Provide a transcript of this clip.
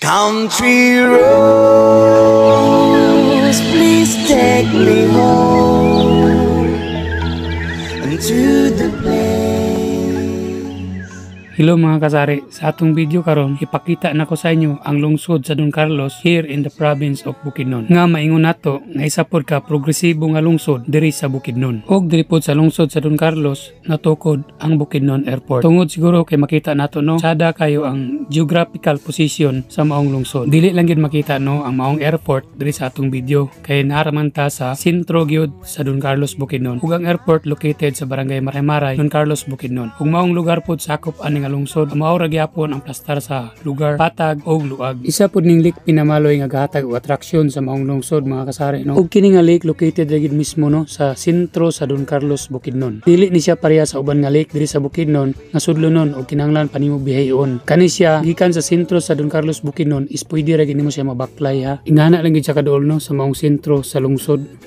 Country roads, please take me home and to the place. Hello mga kasari, sa atong video karon ipakita nako sa inyo ang lungsod sa Don Carlos here in the province of Bukidnon. Nga maingon nato nga isa pod ka progresibo nga lungsod diri sa Bukidnon. Og diri pod sa lungsod sa Don Carlos natukod ang Bukidnon Airport. Tungod siguro kay makita nato no, sada kayo ang geographical position sa maong lungsod. Dili lang gyud makita no ang maong airport diri sa atong video kay naaraman ta sa sentro gyud sa Don Carlos Bukidnon. Ug ang airport located sa barangay Maray-Maray, Don Carlos Bukidnon. Ug maong lugar pod sakop ani lungsod, mao ra gyapon ang plastar sa lugar patag og luag. Isa pod ning lake pinamaloy nga gahatag og atraksyon sa maong lungsod mga kasari no. Ug kini nga lake located ra mismo no sa sentro sa Don Carlos Bukidnon. Dili ni siya pareha sa uban nga lake diri sa Bukidnon nga sudlonon og kinahanglan panimo bihayon. Kani siya gikan sa sentro sa Don Carlos Bukidnon is pwede ra gid nimo siya mabaklay ha. Ingana lang gid siya kaduol no sa maong sentro sa lungsod.